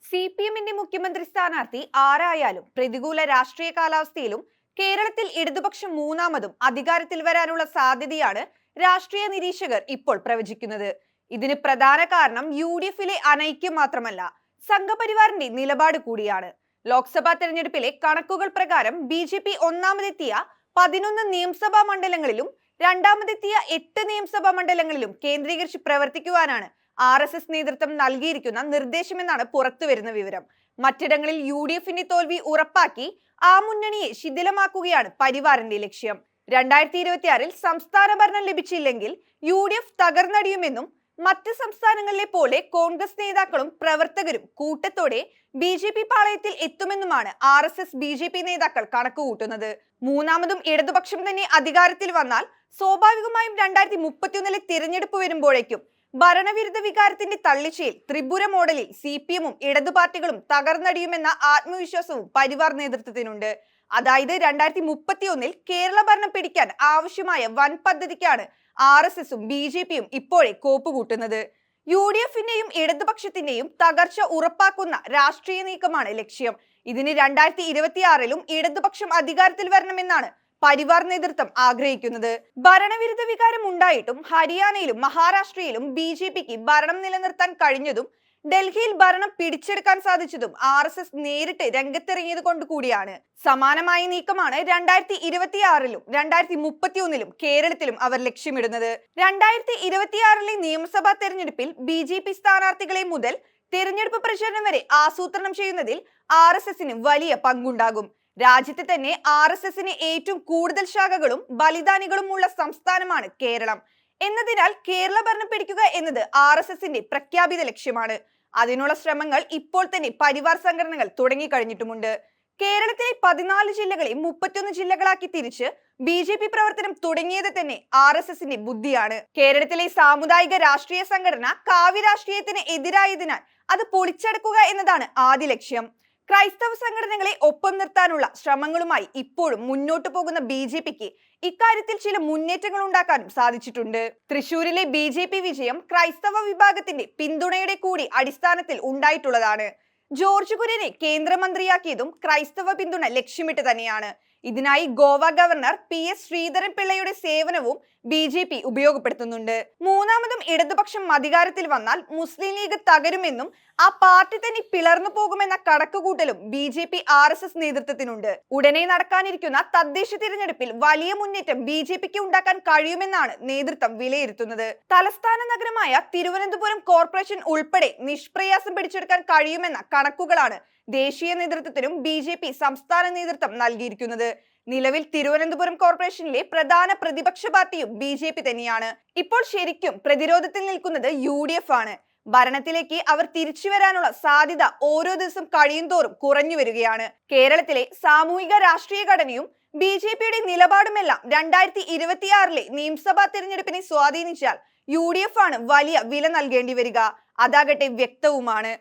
CPMന്റെ മുഖ്യമന്ത്രി സ്ഥാനാർത്ഥി ആരായാലും പ്രതികൂല രാഷ്ട്രീയ കാലാവസ്ഥയിലും കേരളത്തിൽ ഇടതുപക്ഷം മൂന്നാമതും അധികാരത്തിൽ വരാനുള്ള സാധ്യതയാണ് രാഷ്ട്രീയ നിരീക്ഷകർ ഇപ്പോൾ പ്രവചിക്കുന്നത്. ഇതിന് പ്രധാന കാരണം UDFിലെ അനൈക്യം മാത്രമല്ല, സംഘപരിവാറിന്റെ നിലപാട് കൂടിയാണ്. ലോക്സഭാ തെരഞ്ഞെടുപ്പിലെ കണക്കുകൾ പ്രകാരം BJP ഒന്നാമതെത്തിയ 11 നിയമസഭാ മണ്ഡലങ്ങളിലും രണ്ടാമതെത്തിയ 8 നിയമസഭാ മണ്ഡലങ്ങളിലും കേന്ദ്രീകരിച്ച് പ്രവർത്തിക്കുവാനാണ് RSS നേതൃത്വം നൽകിയിരിക്കുന്ന നിർദ്ദേശമെന്നാണ് പുറത്തുവരുന്ന വിവരം. മറ്റിടങ്ങളിൽ UDFിന്റെ തോൽവി ഉറപ്പാക്കി ആ മുന്നണിയെ ശിഥിലമാക്കുകയാണ് പരിവാറിന്റെ ലക്ഷ്യം. 2026-ൽ സംസ്ഥാന ഭരണം ലഭിച്ചില്ലെങ്കിൽ UDF തകർന്നടിയുമെന്നും മറ്റ് സംസ്ഥാനങ്ങളിലെ പോലെ കോൺഗ്രസ് നേതാക്കളും പ്രവർത്തകരും കൂട്ടത്തോടെ BJP പാളയത്തിൽ എത്തുമെന്നുമാണ് RSS BJP നേതാക്കൾ കണക്കുകൂട്ടുന്നത്. മൂന്നാമതും ഇടതുപക്ഷം തന്നെ അധികാരത്തിൽ വന്നാൽ സ്വാഭാവികമായും 2031-ലെ തിരഞ്ഞെടുപ്പ് വരുമ്പോഴേക്കും ഭരണവിരുദ്ധ വികാരത്തിന്റെ തള്ളിച്ചയിൽ ത്രിപുര മോഡലിൽ CPMും ഇടതു പാർട്ടികളും തകർന്നടിയുമെന്ന ആത്മവിശ്വാസവും പരിവാർ നേതൃത്വത്തിനുണ്ട്. അതായത് 2031-ൽ കേരള ഭരണം പിടിക്കാൻ ആവശ്യമായ വൻ പദ്ധതിക്കാണ് RSSും BJPയും ഇപ്പോഴേ കോപ്പുകൂട്ടുന്നത്. UDFിന്റെയും ഇടതുപക്ഷത്തിന്റെയും തകർച്ച ഉറപ്പാക്കുന്ന രാഷ്ട്രീയ നീക്കമാണ് ലക്ഷ്യം. ഇതിന് 2026-ലും ഇടതുപക്ഷം അധികാരത്തിൽ വരണമെന്നാണ് പരിവാർ നേതൃത്വം ആഗ്രഹിക്കുന്നത്. ഭരണവിരുദ്ധ വികാരം ഉണ്ടായിട്ടും ഹരിയാനയിലും മഹാരാഷ്ട്രയിലും BJPക്ക് ഭരണം നിലനിർത്താൻ കഴിഞ്ഞതും ഡൽഹിയിൽ ഭരണം പിടിച്ചെടുക്കാൻ സാധിച്ചതും RSS നേരിട്ട് രംഗത്തിറങ്ങിയത് കൊണ്ട് കൂടിയാണ്. സമാനമായ നീക്കമാണ് 2026-ലും 2031-ലും കേരളത്തിലും അവർ ലക്ഷ്യമിടുന്നത്. 2026-ലെ നിയമസഭാ തെരഞ്ഞെടുപ്പിൽ BJP സ്ഥാനാർത്ഥികളെ മുതൽ തെരഞ്ഞെടുപ്പ് പ്രചരണം വരെ ആസൂത്രണം ചെയ്യുന്നതിൽ RSSന് വലിയ പങ്കുണ്ടാകും. രാജ്യത്തെ തന്നെ RSSന് ഏറ്റവും കൂടുതൽ ശാഖകളും ബലിദാനികളും ഉള്ള സംസ്ഥാനമാണ് കേരളം. എന്നതിനാൽ കേരള ഭരണം പിടിക്കുക എന്നത് RSSന്റെ പ്രഖ്യാപിത ലക്ഷ്യമാണ്. അതിനുള്ള ശ്രമങ്ങൾ ഇപ്പോൾ തന്നെ പരിവാർ സംഘടനകൾ തുടങ്ങിക്കഴിഞ്ഞിട്ടുമുണ്ട്. കേരളത്തിലെ 14 ജില്ലകളെ 31 ജില്ലകളാക്കി തിരിച്ച് BJP പ്രവർത്തനം തുടങ്ങിയത് തന്നെ RSSന്റെ ബുദ്ധിയാണ്. കേരളത്തിലെ സാമുദായിക രാഷ്ട്രീയ സംഘടന കാവ്യ രാഷ്ട്രീയത്തിന് എതിരായതിനാൽ അത് പൊളിച്ചടക്കുക എന്നതാണ് ആദ്യ ലക്ഷ്യം. ക്രൈസ്തവ സംഘടനകളെ ഒപ്പം നിർത്താനുള്ള ശ്രമങ്ങളുമായി ഇപ്പോഴും മുന്നോട്ടു പോകുന്ന BJPക്ക് ഇക്കാര്യത്തിൽ ചില മുന്നേറ്റങ്ങൾ ഉണ്ടാക്കാനും സാധിച്ചിട്ടുണ്ട്. തൃശൂരിലെ BJP വിജയം ക്രൈസ്തവ വിഭാഗത്തിന്റെ പിന്തുണയുടെ കൂടി അടിസ്ഥാനത്തിൽ ഉണ്ടായിട്ടുള്ളതാണ്. ജോർജ് കുര്യനെ കേന്ദ്രമന്ത്രിയാക്കിയതും ക്രൈസ്തവ പിന്തുണ ലക്ഷ്യമിട്ട് തന്നെയാണ്. ഇതിനായി ഗോവ ഗവർണർ PS ശ്രീധരൻ പിള്ളയുടെ സേവനവും BJP ഉപയോഗപ്പെടുത്തുന്നുണ്ട്. മൂന്നാമതും ഇടതുപക്ഷം അധികാരത്തിൽ വന്നാൽ മുസ്ലിം ലീഗ് തകരുമെന്നും ആ പാർട്ടി തന്നെ പിളർന്നു പോകുമെന്ന കണക്കുകൂട്ടലും BJP RSS നേതൃത്വത്തിനുണ്ട്. ഉടനെ നടക്കാനിരിക്കുന്ന തദ്ദേശ തിരഞ്ഞെടുപ്പിൽ വലിയ മുന്നേറ്റം BJPക്ക് ഉണ്ടാക്കാൻ കഴിയുമെന്നാണ് നേതൃത്വം വിലയിരുത്തുന്നത്. തലസ്ഥാന നഗരമായ തിരുവനന്തപുരം കോർപ്പറേഷൻ ഉൾപ്പെടെ നിഷ്പ്രയാസം പിടിച്ചെടുക്കാൻ കഴിയുമെന്ന കണക്കുകളാണ് ദേശീയ നേതൃത്വത്തിനും BJP സംസ്ഥാന നേതൃത്വം നൽകിയിരിക്കുന്നത്. നിലവിൽ തിരുവനന്തപുരം കോർപ്പറേഷനിലെ പ്രധാന പ്രതിപക്ഷ പാർട്ടിയും BJP തന്നെയാണ്. ഇപ്പോൾ ശരിക്കും പ്രതിരോധത്തിൽ നിൽക്കുന്നത് UDF ആണ്. ഭരണത്തിലേക്ക് അവർ തിരിച്ചു വരാനുള്ള സാധ്യത ഓരോ ദിവസം കഴിയുന്തോറും കുറഞ്ഞു വരികയാണ്. കേരളത്തിലെ സാമൂഹിക രാഷ്ട്രീയ ഘടനയും BJPയുടെ നിലപാടുമെല്ലാം 2026-ലെ നിയമസഭാ തെരഞ്ഞെടുപ്പിനെ സ്വാധീനിച്ചാൽ UDF ആണ് വലിയ വില നൽകേണ്ടി വരിക. അതാകട്ടെ വ്യക്തവുമാണ്.